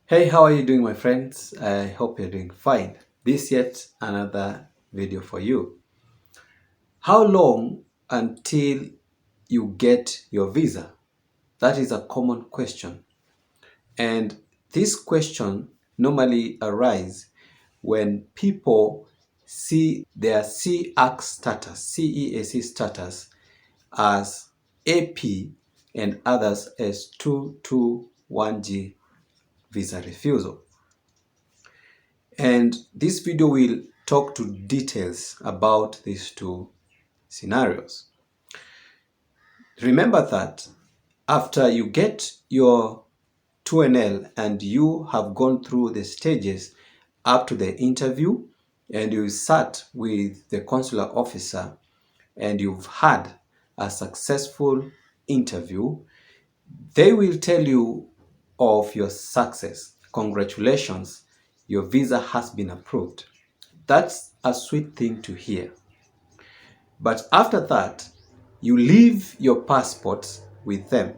Hey, how are you doing, my friends? I hope you're doing fine. This yet another video for you. How long until you get your visa? That is a common question. And this question normally arises when people see their CEAC status, CEAC status as AP and others as 221G visa refusal. And this video will talk to details about these two scenarios. Remember that after you get your 2NL and you have gone through the stages up to the interview and you sat with the consular officer and you've had a successful interview, they will tell you of your success. Congratulations, your visa has been approved. That's a sweet thing to hear. But after that, you leave your passport with them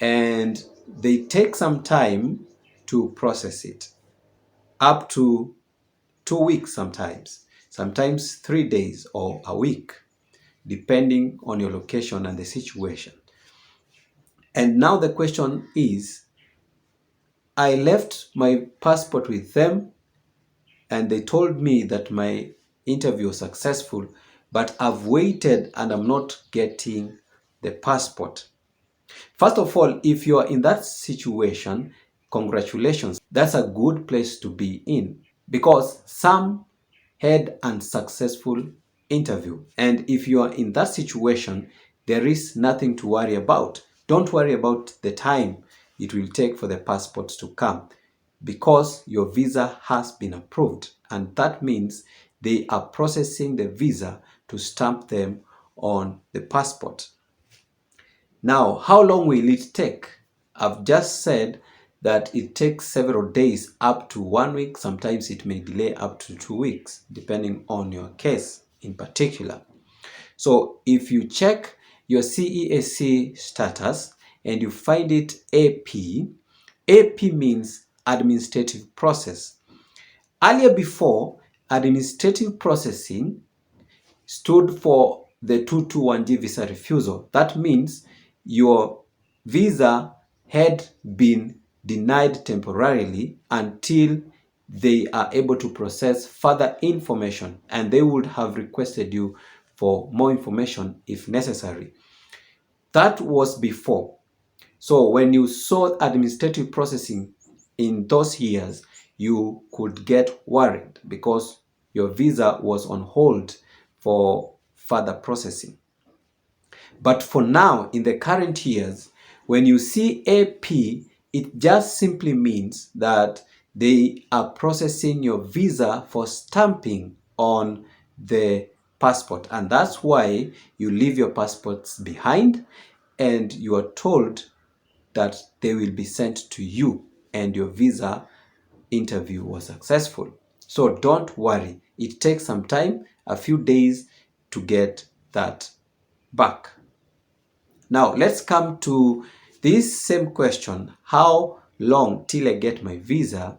and they take some time to process it, up to 2 weeks sometimes 3 days or a week, depending on your location and the situation. And now the question is, I left my passport with them and they told me that my interview was successful, but I've waited and I'm not getting the passport. First of all, if you are in that situation, congratulations. That's a good place to be in because some had unsuccessful interview. And if you are in that situation, there is nothing to worry about. Don't worry about the time it will take for the passport to come because your visa has been approved. And that means they are processing the visa to stamp them on the passport. Now, how long will it take? I've just said that it takes several days, up to 1 week. Sometimes it may delay up to 2 weeks, depending on your case in particular. So if you check your CEAC status and you find it AP, AP means administrative process. Earlier before, administrative processing stood for the 221G visa refusal. That means your visa had been denied temporarily until they are able to process further information, and they would have requested you for more information if necessary. That was before. So when you saw administrative processing in those years, you could get worried because your visa was on hold for further processing. But for now, in the current years, when you see AP, it just simply means that they are processing your visa for stamping on the passport. And that's why you leave your passports behind and you are told that they will be sent to you and your visa interview was successful. So don't worry. It takes some time, a few days to get that back. Now let's come to this same question. How long till I get my visa?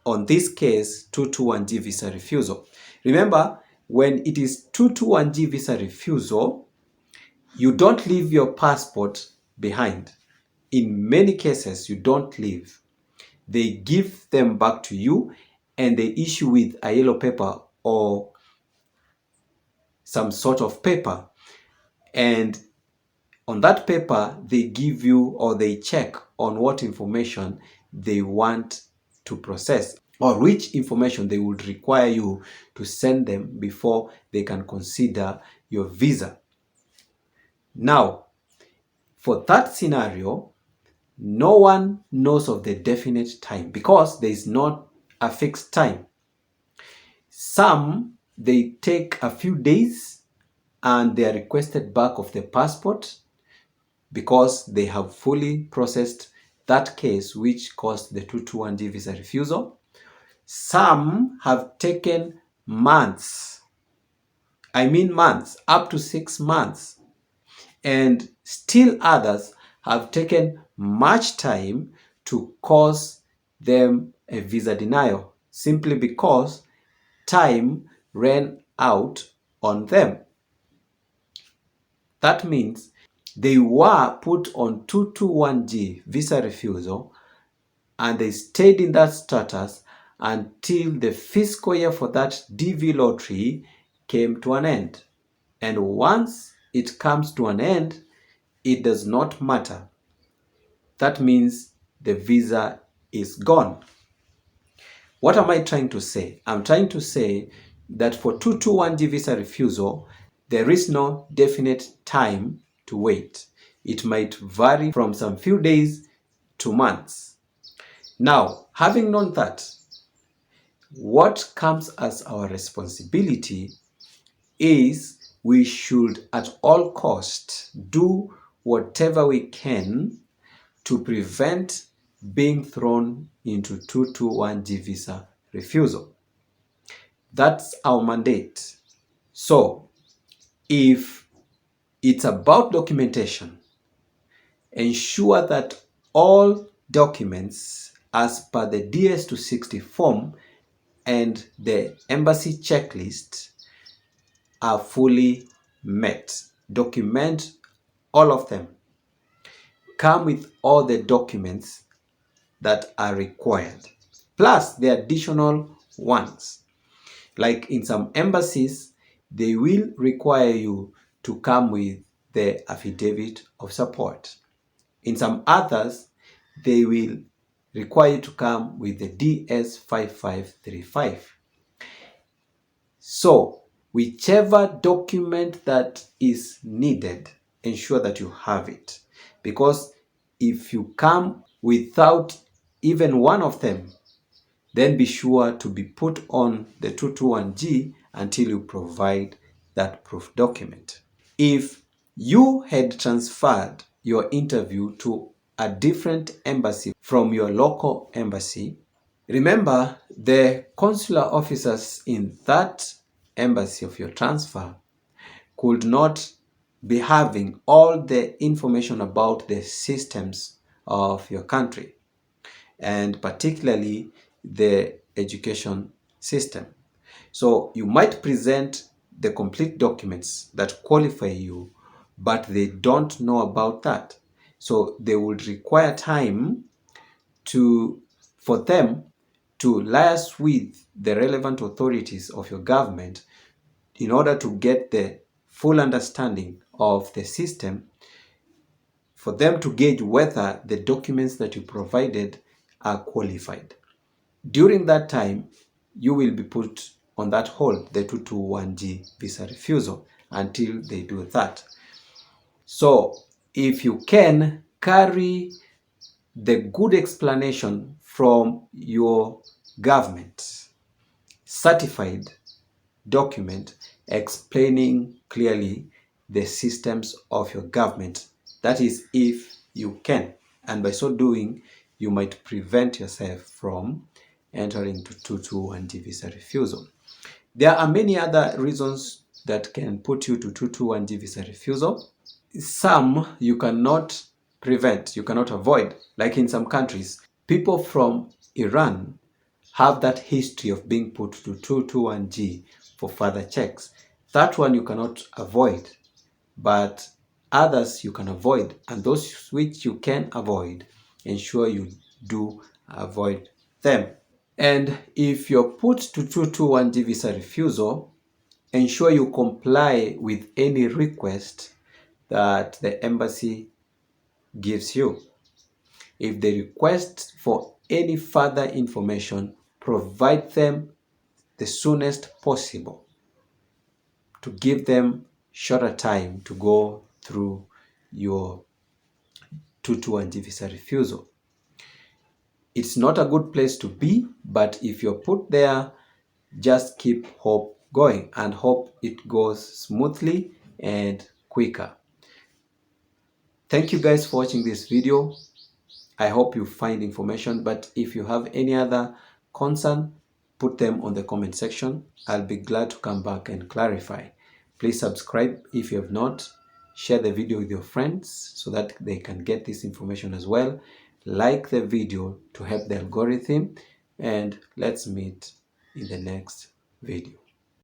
On this case, 221G visa refusal. Remember, when it is 221G visa refusal, you don't leave your passport behind. In many cases, you don't leave. They give them back to you and they issue with a yellow paper or some sort of paper. And on that paper, they give you or they check on what information they want to process or which information they would require you to send them before they can consider your visa. Now, for that scenario, no one knows of the definite time because there is not a fixed time. Some, they take a few days and they are requested back of the passport because they have fully processed that case which caused the 221G visa refusal. Some have taken months. I mean months, up to 6 months. And still others have taken much time to cause them a visa denial simply because time ran out on them. That means they were put on 221G visa refusal and they stayed in that status until the fiscal year for that DV lottery came to an end. And once it comes to an end, it does not matter. That means the visa is gone. What am I trying to say? I'm trying to say that for 221G visa refusal, there is no definite time to wait. It might vary from some few days to months. Now, having known that, what comes as our responsibility is we should at all costs do whatever we can to prevent being thrown into 221G visa refusal. That's our mandate. So, if it's about documentation, ensure that all documents as per the DS-260 form and the embassy checklist are fully met. Document all of them. Come with all the documents that are required, plus the additional ones. Like in some embassies, they will require you to come with the affidavit of support. In some others, they will require you to come with the DS-5535. So, whichever document that is needed, ensure that you have it. Because if you come without even one of them, then be sure to be put on the 221G until you provide that proof document. If you had transferred your interview to a different embassy from your local embassy, remember the consular officers in that embassy of your transfer could not be having all the information about the systems of your country, and particularly the education system. So you might present the complete documents that qualify you, but they don't know about that. So they would require time for them to liaise with the relevant authorities of your government in order to get the full understanding of the system, for them to gauge whether the documents that you provided are qualified. During that time, you will be put on that hold, the 221G visa refusal, until they do that. So if you can carry the good explanation from your government, certified document explaining clearly the systems of your government. That is, if you can. And by so doing, you might prevent yourself from entering to 221G visa refusal. There are many other reasons that can put you to 221G visa refusal. Some you cannot prevent, you cannot avoid. Like in some countries, people from Iran have that history of being put to 221G for further checks. That one you cannot avoid, but others you can avoid, and those which you can avoid, ensure you do avoid them. And if you're put to 221G visa refusal, ensure you comply with any request that the embassy gives you. If they request for any further information, provide them the soonest possible to give them shorter time to go through your 221G visa refusal. It's not a good place to be, but if you're put there, just keep hope going and hope it goes smoothly and quicker. Thank you guys for watching this video. I hope you find information, but if you have any other concern, put them on the comment section. I'll be glad to come back and clarify. Please subscribe if you have not. Share the video with your friends so that they can get this information as well. like the video to help the algorithm, and let's meet in the next video.